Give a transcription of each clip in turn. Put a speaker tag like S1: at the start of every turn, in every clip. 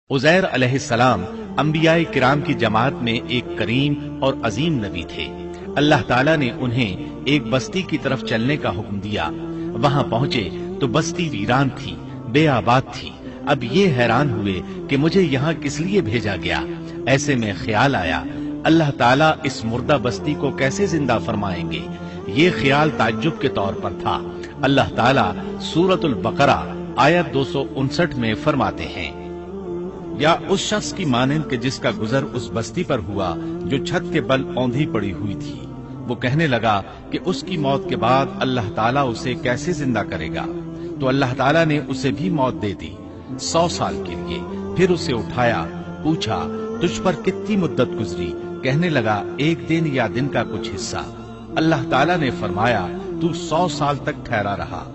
S1: उज़ैर अलैहिस्सलाम अंबिया किराम की जमात में एक करीम और अजीम नबी थे। अल्लाह ताला ने उन्हें एक बस्ती की तरफ चलने का हुक्म दिया। वहां पहुंचे तो बस्ती वीरान थी, बेआबाद थी। अब ये हैरान हुए कि मुझे यहाँ किस लिए भेजा गया। ऐसे में ख्याल आया अल्लाह ताला इस मुर्दा बस्ती को कैसे जिंदा फरमाएंगे। ये ख्याल ताज्जुब के तौर पर था। अल्लाह ताला सूरतुल बकरा आयत 259 में फरमाते हैं, या उस शख्स की मानिंद के जिसका गुजर उस बस्ती पर हुआ जो छत के बल औंधी पड़ी हुई थी। वो कहने लगा कि उसकी मौत के बाद अल्लाह ताला उसे कैसे जिंदा करेगा। तो अल्लाह ताला ने उसे भी मौत दे दी 100 साल के लिए। फिर उसे उठाया, पूछा तुझ पर कितनी मुद्दत गुजरी। कहने लगा एक दिन या दिन का कुछ हिस्सा। अल्लाह ताला ने फरमाया तू 100 साल तक ठहरा रहा।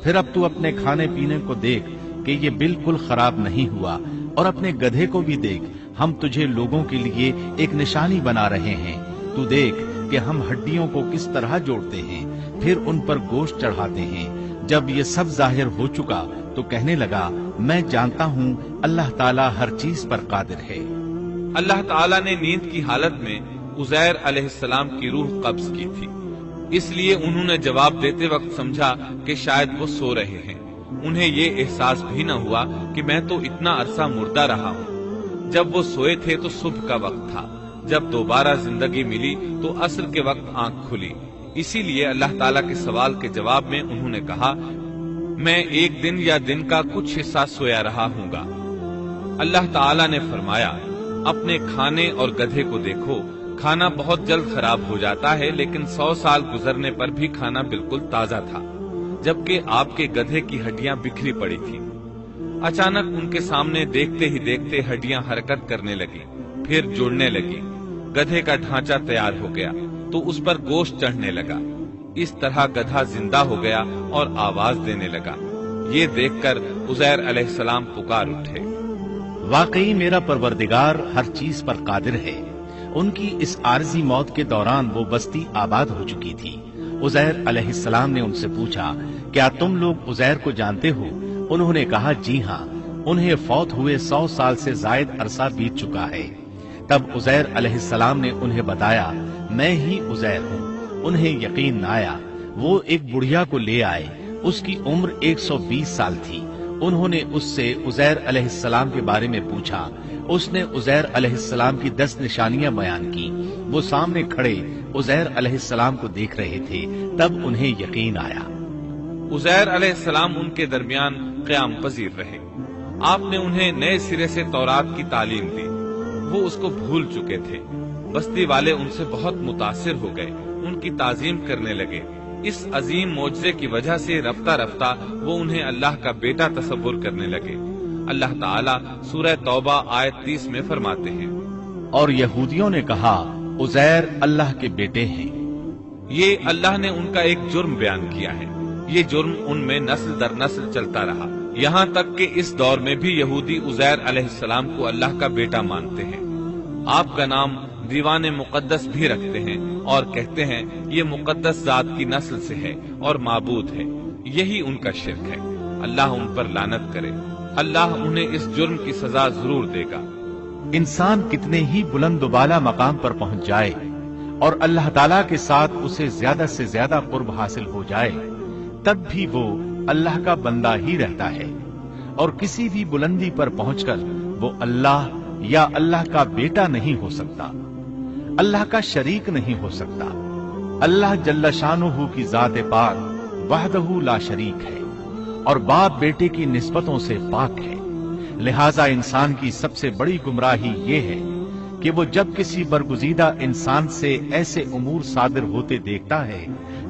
S1: फिर अब तू अपने खाने पीने को देख कि ये बिल्कुल खराब नहीं हुआ, और अपने गधे को भी देख, हम तुझे लोगों के लिए एक निशानी बना रहे हैं। तू देख कि हम हड्डियों को किस तरह जोड़ते हैं, फिर उन पर गोश्त चढ़ाते हैं। जब ये सब जाहिर हो चुका तो कहने लगा मैं जानता हूँ अल्लाह ताला हर चीज पर कादिर है।
S2: अल्लाह ताला ने नींद की हालत में उज़ैर अलैहिस्सलाम की रूह कब्ज की थी, इसलिए उन्होंने जवाब देते वक्त समझा कि शायद वो सो रहे हैं। उन्हें ये एहसास भी न हुआ कि मैं तो इतना अरसा मुर्दा रहा हूँ। जब वो सोए थे तो सुबह का वक्त था। जब दोबारा जिंदगी मिली तो असर के वक्त आंख खुली। इसीलिए अल्लाह ताला के सवाल के जवाब में उन्होंने कहा मैं एक दिन या दिन का कुछ हिस्सा सोया रहा हूँगा। अल्लाह ताला ने फरमाया अपने खाने और गधे को देखो, खाना बहुत जल्द खराब हो जाता है, लेकिन 100 साल गुजरने पर भी खाना बिल्कुल ताजा था, जबकि आपके गधे की हड्डियां बिखरी पड़ी थीं। अचानक उनके सामने देखते ही देखते हड्डियां हरकत करने लगी, फिर जुड़ने लगी। गधे का ढांचा तैयार हो गया तो उस पर गोश्त चढ़ने लगा। इस तरह गधा जिंदा हो गया और आवाज देने लगा। ये देखकर उज़ैर अलैहिस्सलाम पुकार उठे,
S1: वाकई मेरा परवरदिगार हर चीज पर कादिर है। उनकी इस आरजी मौत के दौरान वो बस्ती आबाद हो चुकी थी। उज़ैर अलैहिस्सलाम ने उनसे पूछा क्या तुम लोग उज़ैर को जानते हो। उन्होंने कहा जी हाँ, उन्हें फौत हुए 100 साल से जायद अरसा बीत चुका है। तब उज़ैर अलैहिस्सलाम ने उन्हें बताया मैं ही उज़ैर हूँ। उन्हें यकीन न आया। वो एक बुढ़िया को ले आए, उसकी उम्र 120 साल थी। उन्होंने उससे उज़ैर अलैहिस्सलाम के बारे में पूछा। उसने उज़ैर अलैहिस्सलाम की 10 निशानियां बयान की। वो सामने खड़े उज़ैर अलैहिस्सलाम को देख रहे थे। तब उन्हें यकीन आया।
S2: उज़ैर अलैहिस्सलाम उनके दरमियान क़याम पजीर रहे। आपने उन्हें नए सिरे से तौरात की तालीम दी। वो उसको भूल चुके थे। बस्ती वाले उनसे बहुत मुतासिर हो गए, उनकी ताजीम करने लगे। इस अजीम मोजज़े की वजह से रफ्ता रफ्ता वो उन्हें अल्लाह का बेटा तसव्वुर करने लगे। अल्लाह ताला सूरह तौबा आयत 30 में फरमाते हैं,
S1: और यहूदियों ने कहा उज़ैर अल्लाह के बेटे हैं।
S2: ये अल्लाह ने उनका एक जुर्म बयान किया है। ये जुर्म उनमें नस्ल दर नस्ल चलता रहा, यहाँ तक कि इस दौर में भी यहूदी उज़ैर अलैहिस्सलाम को अल्लाह का बेटा मानते हैं। आपका नाम दीवाने मुकद्दस भी रखते हैं और कहते हैं ये मुकद्दस जात की नस्ल से है और माबूद है। यही उनका शिर्क है। अल्लाह उन पर लानत करे। अल्लाह उन्हें इस जुर्म की सजा जरूर देगा।
S1: इंसान कितने ही बुलंद-बाला मकाम पर पहुंच जाए और अल्लाह ताला के साथ उसे ज्यादा से ज्यादा कुर्ब हासिल हो जाए, तब भी वो अल्लाह का बंदा ही रहता है। और किसी भी बुलंदी पर पहुंचकर वो अल्लाह या अल्लाह का बेटा नहीं हो सकता, अल्लाह का शरीक नहीं हो सकता। अल्लाह जल्ल शानुहु की जात पाक वहदहु ला शरीक है और बाप बेटे की निस्बतों से पाक है। लिहाजा इंसान की सबसे बड़ी गुमराही ये है कि वो जब किसी बरगुजीदा इंसान से ऐसे उमूर सादिर होते देखता है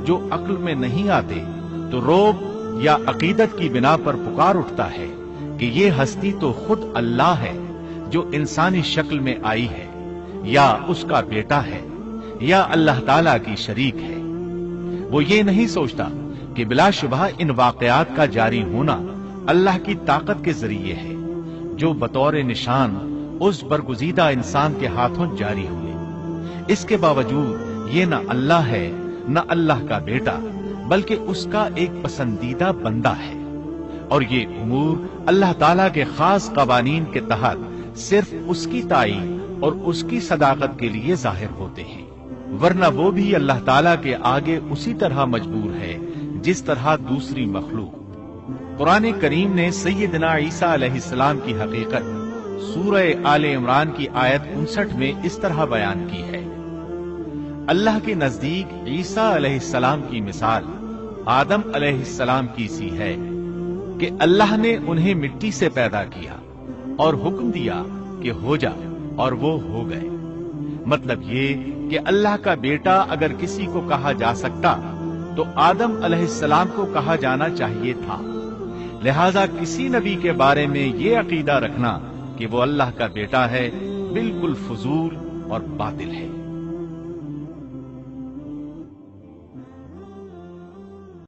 S1: जो अक्ल में नहीं आते, तो रोब या अकीदत की बिना पर पुकार उठता है कि ये हस्ती तो खुद अल्लाह है जो इंसानी शक्ल में आई है, या उसका बेटा है, या अल्लाह ताला की शरीक है। वो ये नहीं सोचता कि बिलाशुबह इन वाकयात का जारी होना अल्लाह की ताकत के जरिए है, जो बतौर निशान उस बरगुजीदा इंसान के हाथों जारी हुए। इसके बावजूद ये न अल्लाह है न अल्लाह का बेटा, बल्कि उसका एक पसंदीदा बंदा है। और ये उमूर अल्लाह ताला के खास कवानीन के तहत صرف اس کی تائید اور اس کی صداقت کے لیے ظاہر ہوتے ہیں، ورنہ وہ بھی اللہ تعالیٰ کے آگے اسی طرح مجبور ہے جس طرح دوسری مخلوق۔ قرآن کریم نے سیدنا عیسیٰ علیہ السلام کی حقیقت سورہ آل عمران کی آیت 59 میں اس طرح بیان کی ہے: اللہ کے نزدیک عیسیٰ علیہ السلام کی مثال آدم علیہ السلام کی سی ہے کہ اللہ نے انہیں مٹی سے پیدا کیا اور حکم دیا کہ ہو جا، اور وہ ہو گئے۔ مطلب یہ کہ اللہ کا بیٹا اگر کسی کو کہا جا سکتا تو آدم علیہ السلام کو کہا جانا چاہیے تھا، لہذا کسی نبی کے بارے میں یہ عقیدہ رکھنا کہ وہ اللہ کا بیٹا ہے بالکل فضول اور باطل ہے۔